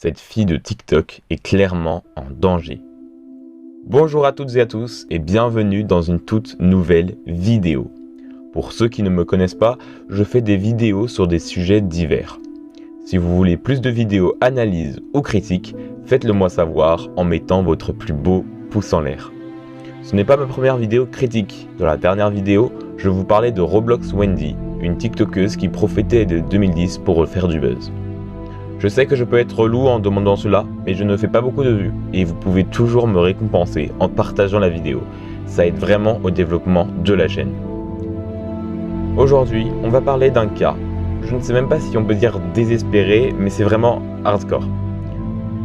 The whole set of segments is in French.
Cette fille de TikTok est clairement en danger. Bonjour à toutes et à tous et bienvenue dans une toute nouvelle vidéo. Pour ceux qui ne me connaissent pas, je fais des vidéos sur des sujets divers. Si vous voulez plus de vidéos analyses ou critiques, faites-le moi savoir en mettant votre plus beau pouce en l'air. Ce n'est pas ma première vidéo critique. Dans la dernière vidéo, je vous parlais de Roblox Wendy, une TikTokeuse qui profitait de 2010 pour faire du buzz. Je sais que je peux être relou en demandant cela, mais je ne fais pas beaucoup de vues et vous pouvez toujours me récompenser en partageant la vidéo. Ça aide vraiment au développement de la chaîne. Aujourd'hui, on va parler d'un cas. Je ne sais même pas si on peut dire désespéré, mais c'est vraiment hardcore.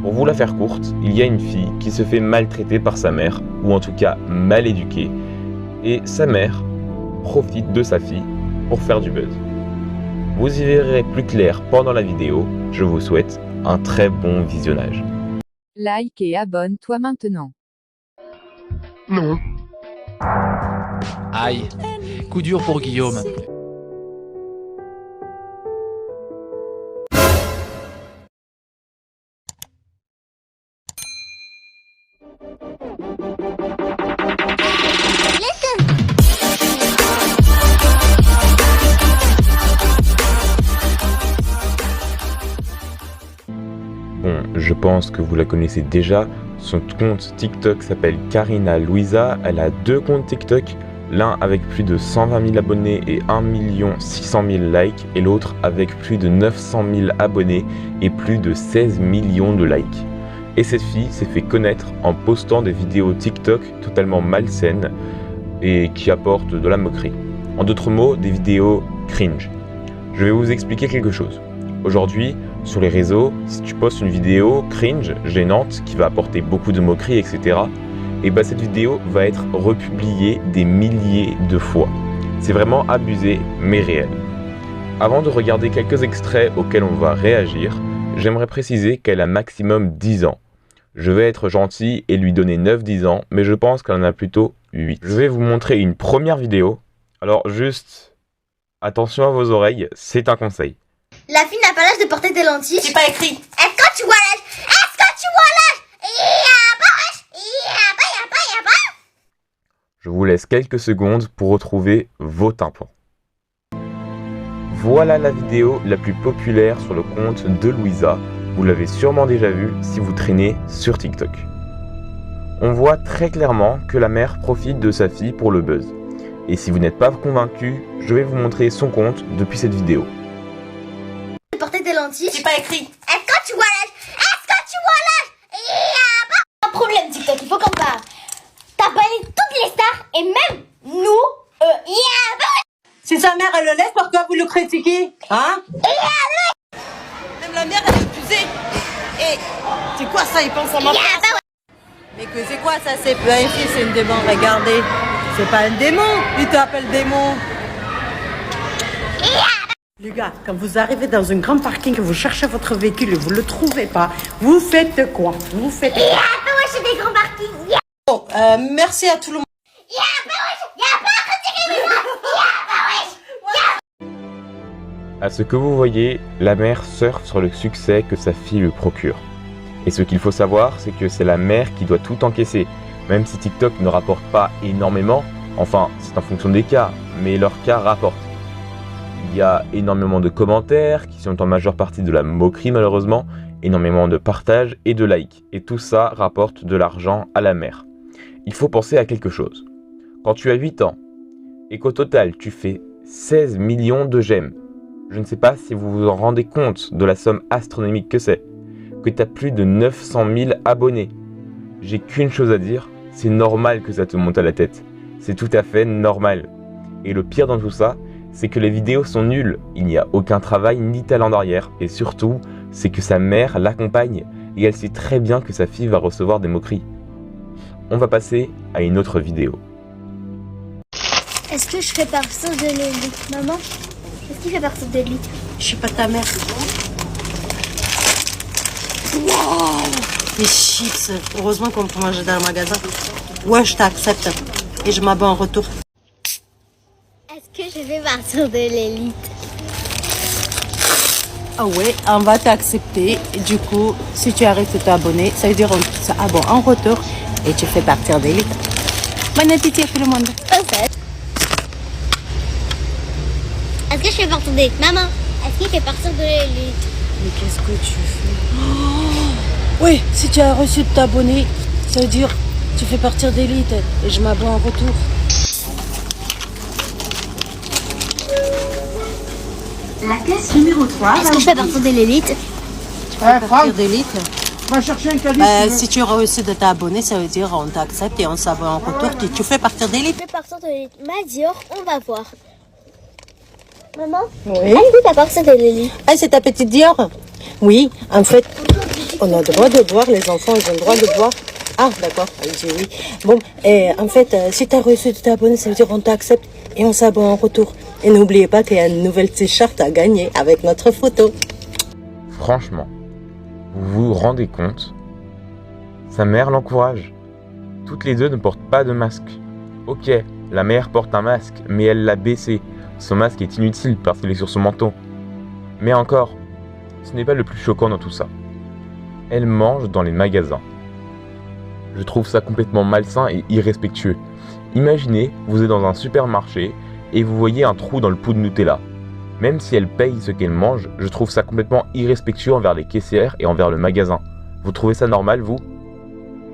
Pour vous la faire courte, il y a une fille qui se fait maltraiter par sa mère, ou en tout cas mal éduquée, et sa mère profite de sa fille pour faire du buzz. Vous y verrez plus clair pendant la vidéo. Je vous souhaite un très bon visionnage. Like et abonne-toi maintenant. Non. Aïe, coup dur pour Guillaume. Bon, je pense que vous la connaissez déjà. Son compte TikTok s'appelle Karina Louisa. Elle a deux comptes TikTok, l'un avec plus de 120 000 abonnés et 1 600 000 likes, et l'autre avec plus de 900 000 abonnés et plus de 16 millions de likes. Et cette fille s'est fait connaître en postant des vidéos TikTok totalement malsaines et qui apportent de la moquerie. En d'autres mots, des vidéos cringe. Je vais vous expliquer quelque chose. Aujourd'hui, sur les réseaux, si tu postes une vidéo cringe, gênante, qui va apporter beaucoup de moqueries, etc., et bah cette vidéo va être republiée des milliers de fois. C'est vraiment abusé, mais réel. Avant de regarder quelques extraits auxquels on va réagir, j'aimerais préciser qu'elle a maximum 10 ans. Je vais être gentil et lui donner 9-10 ans, mais je pense qu'elle en a plutôt 8. Je vais vous montrer une première vidéo. Alors juste, attention à vos oreilles, c'est un conseil. La fille n'a pas l'âge de porter des lentilles. C'est pas écrit. Est-ce que tu vois l'âge? Est-ce que tu vois l'âge? Y a pas. Je vous laisse quelques secondes pour retrouver vos tympans. Voilà la vidéo la plus populaire sur le compte de Louisa. Vous l'avez sûrement déjà vue si vous traînez sur TikTok. On voit très clairement que la mère profite de sa fille pour le buzz. Et si vous n'êtes pas convaincu, je vais vous montrer son compte depuis cette vidéo. Porter des lentilles. C'est pas écrit. Est-ce que tu vois l'âge? Est-ce que tu vois l'âge? Y a pas. Un problème TikTok, il faut qu'on parle. T'as banni toutes les stars et même nous. Y a pas. Si sa mère elle le laisse, pourquoi vous le critiquez? Hein? Même la mère elle est épuisée. Et c'est quoi ça? Il pense en Y a pas. Mais que c'est quoi ça? C'est pas un fils, c'est une démon. Regardez. C'est pas un démon. Il t'appelle démon. Les gars, quand vous arrivez dans un grand parking, que vous cherchez votre véhicule et vous le trouvez pas, vous faites quoi? Vous faites quoi? Y a pas, ouais, c'est des grands parkings. Bon, merci à tout le monde. Y a pas, ouais, y a pas à critiquer les gens. À ce que vous voyez, la mère surfe sur le succès que sa fille lui procure. Et ce qu'il faut savoir, c'est que c'est la mère qui doit tout encaisser. Même si TikTok ne rapporte pas énormément, enfin, c'est en fonction des cas, mais leur cas rapporte. Il y a énormément de commentaires qui sont en majeure partie de la moquerie malheureusement, énormément de partages et de likes. Et tout ça rapporte de l'argent à la mère. Il faut penser à quelque chose. Quand tu as 8 ans et qu'au total tu fais 16 millions de j'aime, je ne sais pas si vous vous en rendez compte de la somme astronomique que c'est, que tu as plus de 900 000 abonnés. J'ai qu'une chose à dire, c'est normal que ça te monte à la tête. C'est tout à fait normal. Et le pire dans tout ça, c'est que les vidéos sont nulles, il n'y a aucun travail ni talent derrière, et surtout, c'est que sa mère l'accompagne, et elle sait très bien que sa fille va recevoir des moqueries. On va passer à une autre vidéo. Est-ce que je fais partie de l'élite, maman? Est-ce qu'il fait partie de l'élite? Je suis pas ta mère. Wow! Les chips. Heureusement qu'on peut manger dans le magasin. Ouais, je t'accepte. Et je m'abonne en retour. Est-ce que je fais partie de l'élite? Ah ouais, on va t'accepter. Du coup, si tu arrêtes de t'abonner, ça veut dire on s'abonne en retour et tu fais partir d'élite. Bon appétit à tout le monde. Est-ce que je fais partir d'élite? Maman, est-ce qu'il fait partir de l'élite? Mais qu'est-ce que tu fais? Oui, si tu as reçu de t'abonner, ça veut dire tu fais partir d'élite et je m'abonne en retour. La classe numéro 3. Est-ce que je fais partir de l'élite? Tu fais partir d'élite. Va chercher un caddie. Si tu as reçu de t'abonner, ça veut dire on t'accepte et on s'abonne en retour. Tu fais partir d'élite. Je fais partir de l'élite. Madior, on va voir. Maman, Oui. est-ce que tu fais partir de l'élite? Ah, c'est ta petite Dior? Oui, en fait, on a le droit de boire, les enfants, ils ont le droit de boire. Ah, d'accord, elle dit oui. Bon, et en fait, si tu as reçu de t'abonner, ça veut dire on t'accepte et on s'abonne en retour. Et n'oubliez pas qu'il y a une nouvelle t-shirt à gagner avec notre photo. Franchement, vous vous rendez compte? Sa mère l'encourage. Toutes les deux ne portent pas de masque. Ok, la mère porte un masque, mais elle l'a baissé. Son masque est inutile parce qu'il est sur son menton. Mais encore, ce n'est pas le plus choquant dans tout ça. Elle mange dans les magasins. Je trouve ça complètement malsain et irrespectueux. Imaginez, vous êtes dans un supermarché et vous voyez un trou dans le pot de Nutella. Même si elle paye ce qu'elle mange, je trouve ça complètement irrespectueux envers les caissières et envers le magasin. Vous trouvez ça normal, vous?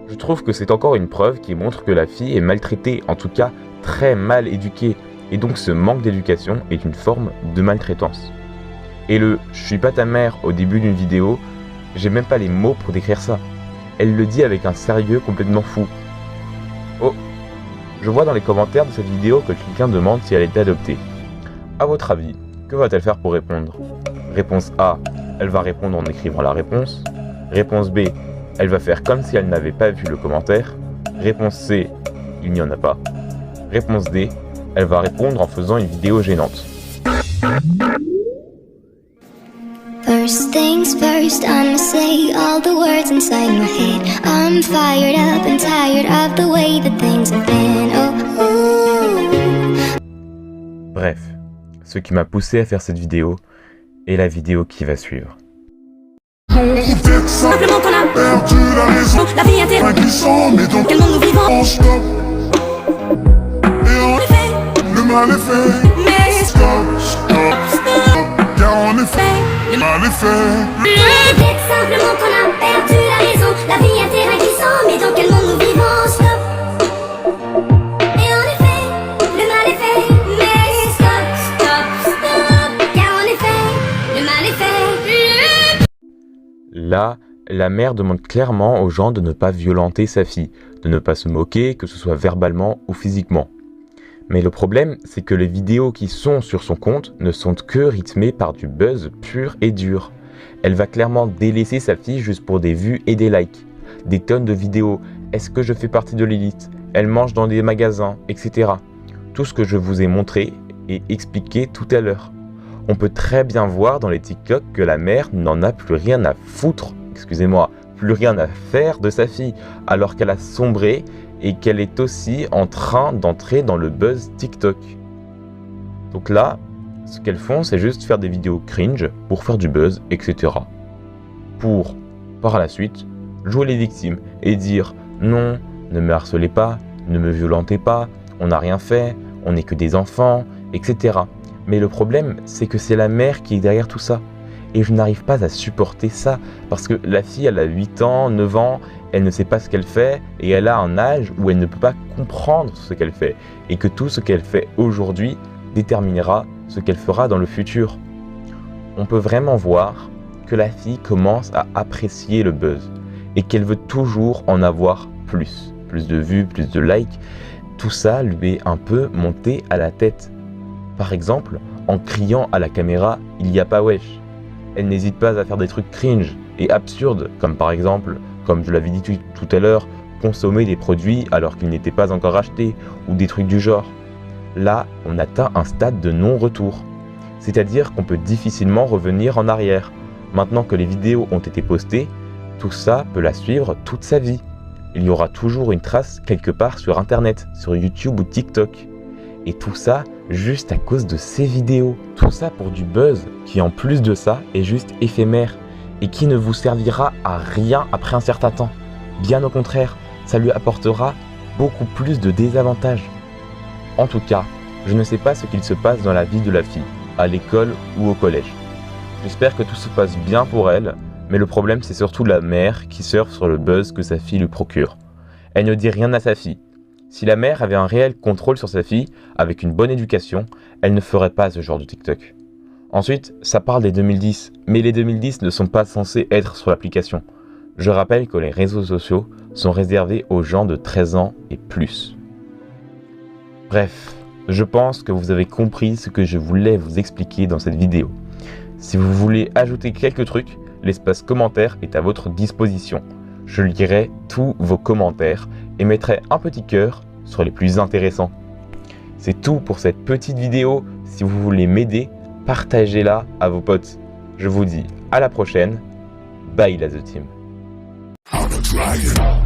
Je trouve que c'est encore une preuve qui montre que la fille est maltraitée, en tout cas très mal éduquée, et donc ce manque d'éducation est une forme de maltraitance. Et le « je suis pas ta mère » au début d'une vidéo, j'ai même pas les mots pour décrire ça. Elle le dit avec un sérieux complètement fou. Oh, je vois dans les commentaires de cette vidéo que quelqu'un demande si elle était adoptée. À votre avis, que va-t-elle faire pour répondre? Réponse A, elle va répondre en écrivant la réponse. Réponse B, elle va faire comme si elle n'avait pas vu le commentaire. Réponse C, il n'y en a pas. Réponse D, elle va répondre en faisant une vidéo gênante. First things first, I'ma say all the words inside my head. I'm fired up and tired of the way that things have been. Oh, Bref, ce qui m'a poussé à faire cette vidéo est la vidéo qui va suivre. Simplement qu'on a perdu la raison. La vie intérieure mais dans quel monde nous vivons? Stop. Et en effet, le mal est fait. Mais stop. Car en effet, le mal est fait. peut-être simplement qu'on a perdu la raison. La vie est terrain mais dans quel monde nous vivons? Stop. Et en effet, le mal est fait. Mais stop. Car en effet, le mal est fait. Là, la mère demande clairement aux gens de ne pas violenter sa fille, de ne pas se moquer, que ce soit verbalement ou physiquement. Mais le problème, c'est que les vidéos qui sont sur son compte ne sont que rythmées par du buzz pur et dur. Elle va clairement délaisser sa fille juste pour des vues et des likes. Des tonnes de vidéos, est-ce que je fais partie de l'élite? Elle mange dans des magasins, etc. Tout ce que je vous ai montré et expliqué tout à l'heure. On peut très bien voir dans les TikTok que la mère n'en a plus rien à foutre, excusez-moi, plus rien à faire de sa fille, alors qu'elle a sombré et qu'elle est aussi en train d'entrer dans le buzz TikTok. Donc là, ce qu'elles font, c'est juste faire des vidéos cringe pour faire du buzz, etc. Pour, par la suite, jouer les victimes et dire « Non, ne me harcelez pas, ne me violentez pas, on n'a rien fait, on n'est que des enfants, etc. » Mais le problème, c'est que c'est la mère qui est derrière tout ça. Et je n'arrive pas à supporter ça, parce que la fille, elle a 8 ans, 9 ans, elle ne sait pas ce qu'elle fait, et elle a un âge où elle ne peut pas comprendre ce qu'elle fait, et que tout ce qu'elle fait aujourd'hui déterminera ce qu'elle fera dans le futur. On peut vraiment voir que la fille commence à apprécier le buzz, et qu'elle veut toujours en avoir plus. Plus de vues, plus de likes, tout ça lui est un peu monté à la tête. Par exemple, en criant à la caméra « il n'y a pas wesh ». Elle n'hésite pas à faire des trucs cringe et absurdes, comme par exemple, comme je l'avais dit tout à l'heure, consommer des produits alors qu'ils n'étaient pas encore achetés, ou des trucs du genre. Là, on atteint un stade de non-retour. C'est-à-dire qu'on peut difficilement revenir en arrière. Maintenant que les vidéos ont été postées, tout ça peut la suivre toute sa vie. Il y aura toujours une trace quelque part sur Internet, sur YouTube ou TikTok. Et tout ça juste à cause de ces vidéos. Tout ça pour du buzz qui en plus de ça est juste éphémère et qui ne vous servira à rien après un certain temps. Bien au contraire, ça lui apportera beaucoup plus de désavantages. En tout cas, je ne sais pas ce qu'il se passe dans la vie de la fille, à l'école ou au collège. J'espère que tout se passe bien pour elle, mais le problème c'est surtout la mère qui surfe sur le buzz que sa fille lui procure. Elle ne dit rien à sa fille. Si la mère avait un réel contrôle sur sa fille, avec une bonne éducation, elle ne ferait pas ce genre de TikTok. Ensuite, ça parle des 2010, mais les 2010 ne sont pas censés être sur l'application. Je rappelle que les réseaux sociaux sont réservés aux gens de 13 ans et plus. Bref, je pense que vous avez compris ce que je voulais vous expliquer dans cette vidéo. Si vous voulez ajouter quelques trucs, l'espace commentaire est à votre disposition. Je lirai tous vos commentaires et mettrai un petit cœur sur les plus intéressants. C'est tout pour cette petite vidéo. Si vous voulez m'aider, partagez-la à vos potes. Je vous dis à la prochaine. Bye la The Team. I'm a dragon.